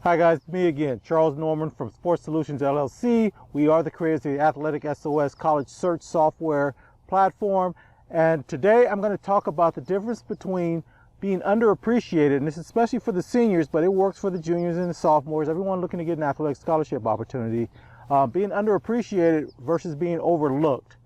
Hi guys, me again, Charles Norman from Sports Solutions LLC. We are the creators of the AthleticSOS college search software platform. And today I'm going to talk about the difference between being underappreciated, and this is especially for the seniors, but it works for the juniors and the sophomores, everyone looking to get an athletic scholarship opportunity, being underappreciated versus being overlooked.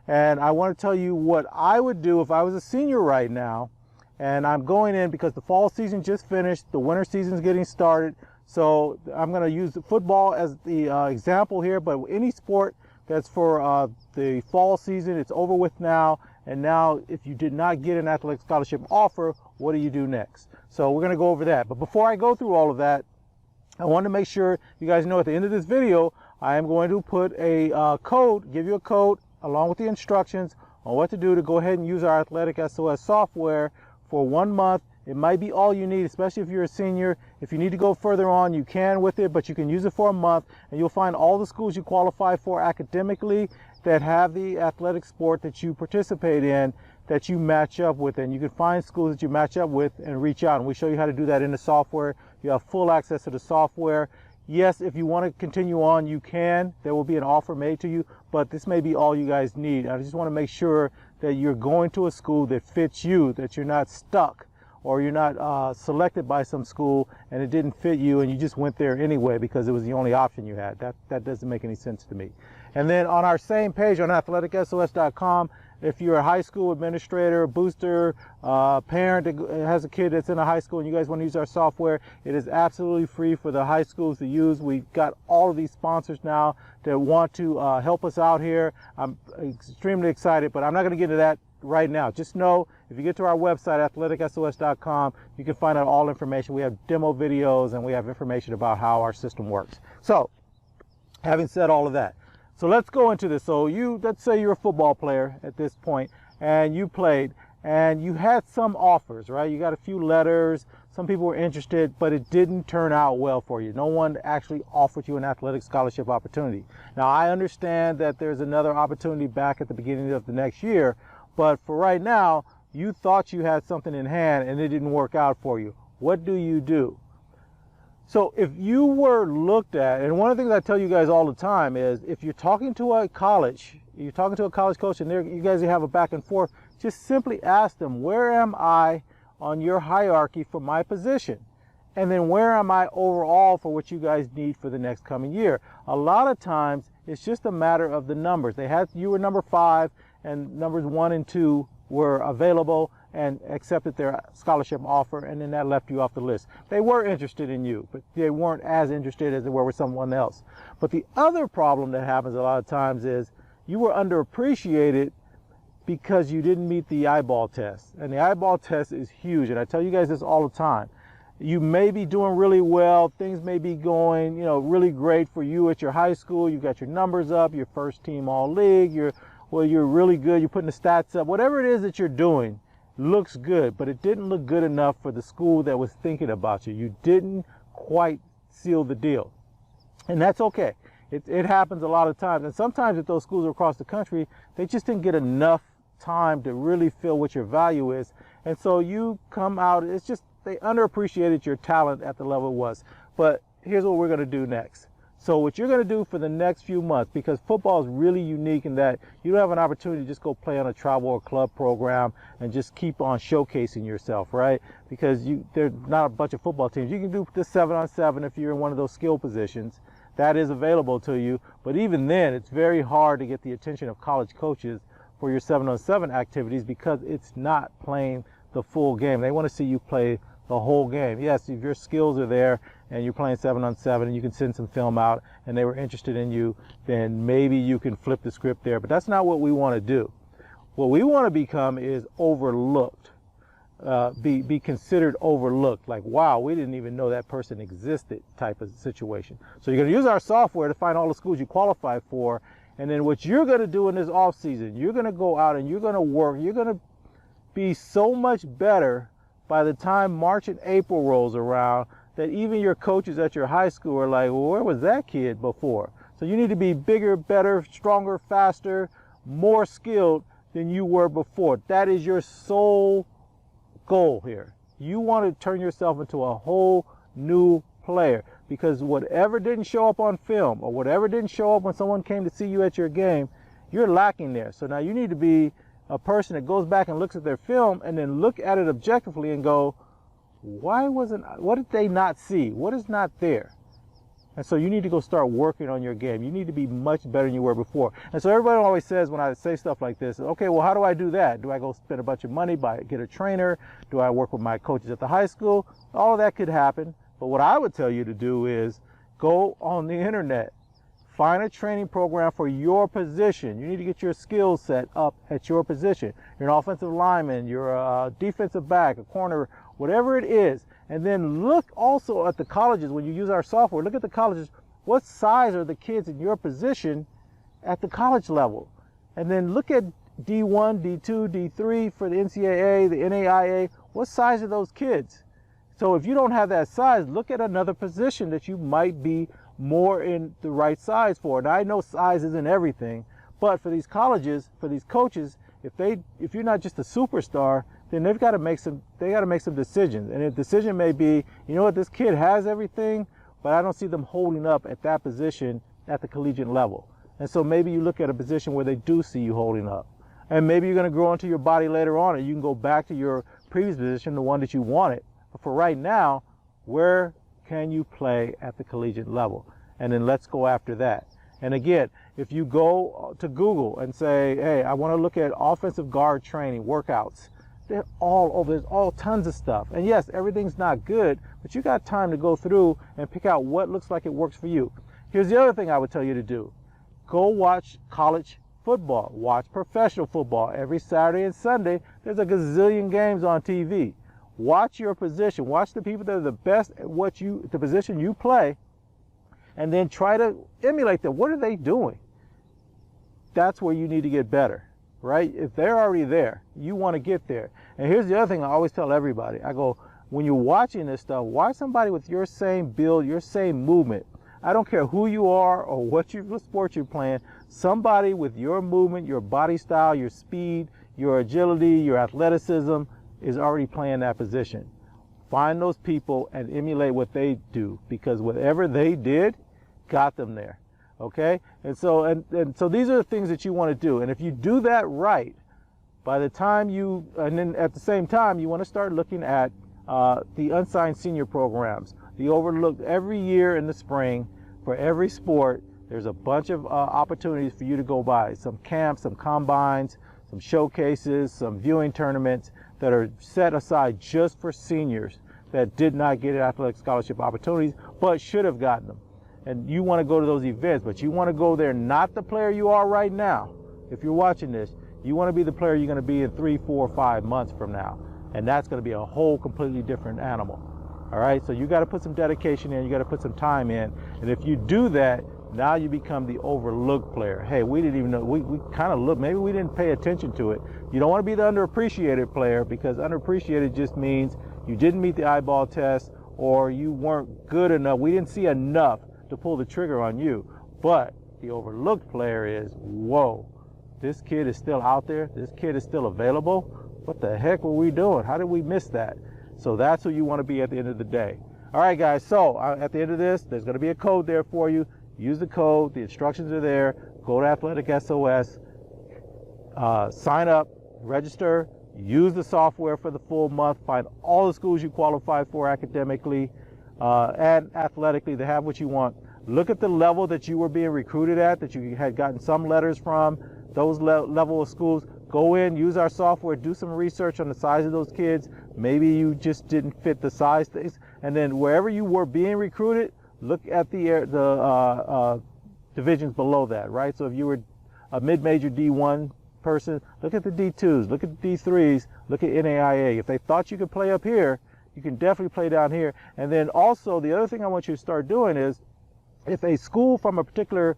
And I want to tell you what I would do if I was a senior right now. And I'm going in because the fall season just finished, the winter season is getting started. So I'm going to use football as the example here, but any sport that's for the fall season, it's over with now. And now if you did not get an athletic scholarship offer, what do you do next? So we're going to go over that. But before I go through all of that, I want to make sure you guys know at the end of this video, I am going to put a code, give you a code along with the instructions on what to do to go ahead and use our AthleticSOS software for 1 month. It might be all you need, especially if you're a senior. If you need to go further on, you can with it, but you can use it for a month, and you'll find all the schools you qualify for academically that have the athletic sport that you participate in that you match up with. And you can find schools that you match up with and reach out. And we show you how to do that in the software. You have full access to the software. Yes, if you want to continue on, you can. There will be an offer made to you, but this may be all you guys need. I just want to make sure that you're going to a school that fits you, that you're not stuck, or you're not selected by some school and it didn't fit you and you just went there anyway because it was the only option you had. That doesn't make any sense to me. And then on our same page on AthleticSOS.com, if you're a high school administrator, booster, parent that has a kid that's in a high school and you guys want to use our software, it is absolutely free for the high schools to use. We've got all of these sponsors now that want to help us out here. I'm extremely excited, but I'm not going to get into that right now. Just know if you get to our website, AthleticSOS.com, you can find out all information. We have demo videos and we have information about how our system works. So, having said all of that, so let's go into this. So let's say you're a football player at this point and you played and you had some offers, right? You got a few letters, some people were interested, but it didn't turn out well for you. No one actually offered you an athletic scholarship opportunity. Now, I understand that there's another opportunity back at the beginning of the next year, but for right now, you thought you had something in hand and it didn't work out for you. What do you do? So if you were looked at, and one of the things I tell you guys all the time is if you're talking to a college, you're talking to a college coach and you guys have a back and forth, just simply ask them, where am I on your hierarchy for my position? And then where am I overall for what you guys need for the next coming year? A lot of times it's just a matter of the numbers. You were number 5 and numbers 1 and 2 were available and accepted their scholarship offer, and then that left you off the list. They were interested in you, but they weren't as interested as they were with someone else. But the other problem that happens a lot of times is you were underappreciated because you didn't meet the eyeball test. And the eyeball test is huge, and I tell you guys this all the time. You may be doing really well, things may be going, really great for you at your high school, you got your numbers up, your first team all league, you're really good, you're putting the stats up, whatever it is that you're doing looks good, but it didn't look good enough for the school that was thinking about you. You didn't quite seal the deal. And that's okay. It happens a lot of times. And sometimes at those schools across the country, they just didn't get enough time to really feel what your value is. And so you come out, it's just they underappreciated your talent at the level it was. But here's what we're going to do next. So what you're going to do for the next few months, because football is really unique in that you don't have an opportunity to just go play on a travel or club program and just keep on showcasing yourself, right? Because there's not a bunch of football teams. You can do the 7-on-7 if you're in one of those skill positions. That is available to you. But even then, it's very hard to get the attention of college coaches for your 7-on-7 activities because it's not playing the full game. They want to see you play the whole game. Yes, if your skills are there and you're playing 7-on-7 and you can send some film out and they were interested in you, then maybe you can flip the script there. But that's not what we want to do. What we want to become is overlooked, be considered overlooked. Like, wow, we didn't even know that person existed type of situation. So you're going to use our software to find all the schools you qualify for. And then what you're going to do in this off season, you're going to go out and you're going to work. You're going to be so much better by the time March and April rolls around that even your coaches at your high school are like, well, where was that kid before? So you need to be bigger, better, stronger, faster, more skilled than you were before. That is your sole goal here. You want to turn yourself into a whole new player. because whatever didn't show up on film or whatever didn't show up when someone came to see you at your game, you're lacking there. So now you need to be a person that goes back and looks at their film and then look at it objectively and go, what did they not see? What is not there? And so you need to go start working on your game. You need to be much better than you were before. And so everybody always says when I say stuff like this, okay, well, how do I do that? Do I go spend a bunch of money, get a trainer? Do I work with my coaches at the high school? All of that could happen. But what I would tell you to do is go on the internet. Find a training program for your position. You need to get your skill set up at your position. You're an offensive lineman, you're a defensive back, a corner, whatever it is. And then look also at the colleges. When you use our software, look at the colleges. What size are the kids in your position at the college level? And then look at D1, D2, D3 for the NCAA, the NAIA. What size are those kids? So if you don't have that size, look at another position that you might be more in the right size for. Now I know size isn't everything, but for these colleges, for these coaches, if you're not just a superstar, then they've got to make some decisions. And the decision may be, you know what, this kid has everything, but I don't see them holding up at that position at the collegiate level. And so maybe you look at a position where they do see you holding up. And maybe you're going to grow into your body later on, and you can go back to your previous position, the one that you wanted. But for right now, where can you play at the collegiate level? And then let's go after that. And again, if you go to Google and say, hey, I want to look at offensive guard training workouts, they're all over. There's all tons of stuff. And yes, everything's not good, but you got time to go through and pick out what looks like it works for you. Here's the other thing I would tell you to do. Go watch college football. Watch professional football. Every Saturday and Sunday, there's a gazillion games on TV. Watch your position. Watch the people that are the best at the position you play, and then try to emulate them. What are they doing? That's where you need to get better, right? If they're already there, you want to get there. And here's the other thing I always tell everybody. I go, when you're watching this stuff, watch somebody with your same build, your same movement. I don't care who you are or what sport you're playing. Somebody with your movement, your body style, your speed, your agility, your athleticism is already playing that position. Find those people and emulate what they do, because whatever they did got them there. Okay? And so these are the things that you want to do. And if you do that right, by the time and then at the same time, you want to start looking at the unsigned senior programs, the overlooked every year in the spring for every sport. There's a bunch of opportunities for you to go by. Some camps, some combines, some showcases, some viewing tournaments that are set aside just for seniors that did not get athletic scholarship opportunities, but should have gotten them. And you want to go to those events, but you want to go there not the player you are right now. If you're watching this, you want to be the player you're going to be in 3, 4, 5 months from now. And that's going to be a whole completely different animal. All right, so you got to put some dedication in, you got to put some time in. And if you do that, now you become the overlooked player. Hey, we didn't even know, we kind of looked, maybe we didn't pay attention to it. You don't want to be the underappreciated player, because underappreciated just means you didn't meet the eyeball test or you weren't good enough. We didn't see enough to pull the trigger on you. But the overlooked player is, whoa, this kid is still out there. This kid is still available. What the heck were we doing? How did we miss that? So that's who you want to be at the end of the day. All right, guys, so at the end of this, there's going to be a code there for you. Use the code. The instructions are there. Go to AthleticSOS. Sign up, register, use the software for the full month. Find all the schools you qualify for academically and athletically to have what you want. Look at the level that you were being recruited at, that you had gotten some letters from, those level of schools. Go in, use our software, do some research on the size of those kids. Maybe you just didn't fit the size things. And then wherever you were being recruited, look at the divisions below that, right? So if you were a mid-major D1 person, look at the D2s, look at the D3s, look at NAIA. If they thought you could play up here, you can definitely play down here. And then also the other thing I want you to start doing is, if a school from a particular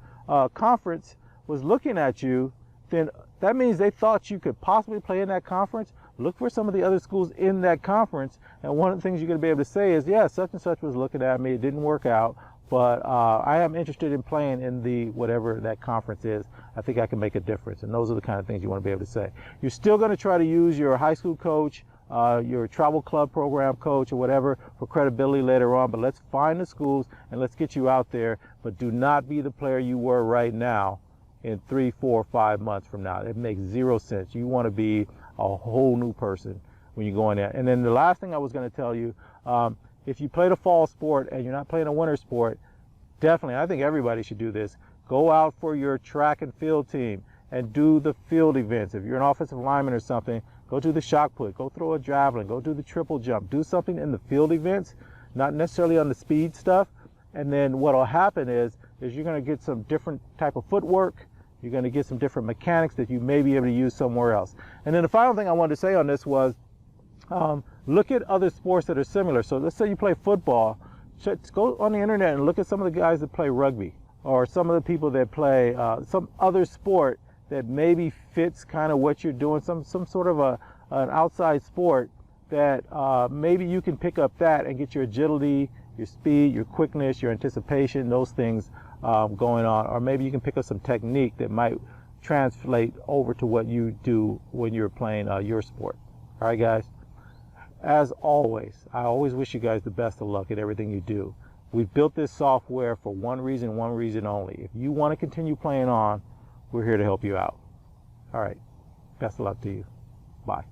conference was looking at you, then that means they thought you could possibly play in that conference. Look for some of the other schools in that conference, and one of the things you're going to be able to say is, yeah, such and such was looking at me, it didn't work out, but I am interested in playing in the whatever that conference is. I think I can make a difference. And those are the kind of things you want to be able to say. You're still going to try to use your high school coach, your travel club program coach or whatever for credibility later on. But let's find the schools and let's get you out there. But do not be the player you were right now in 3, 4, 5 months from now. It makes zero sense. You want to be a whole new person when you go in there. And then the last thing I was going to tell you, if you played a fall sport and you're not playing a winter sport, definitely, I think everybody should do this. Go out for your track and field team and do the field events. If you're an offensive lineman or something, go do the shot put, go throw a javelin, go do the triple jump, do something in the field events, not necessarily on the speed stuff. And then what'll happen is you're going to get some different type of footwork. You're going to get some different mechanics that you may be able to use somewhere else. And then the final thing I wanted to say on this was, look at other sports that are similar. So let's say you play football. Just go on the internet and look at some of the guys that play rugby, or some of the people that play some other sport that maybe fits kind of what you're doing, some sort of an outside sport that maybe you can pick up that and get your agility, your speed, your quickness, your anticipation, those things going on. Or maybe you can pick up some technique that might translate over to what you do when you're playing your sport. All right, guys? As always, I always wish you guys the best of luck at everything you do. We've built this software for one reason only. If you want to continue playing on, we're here to help you out. All right. Best of luck to you. Bye.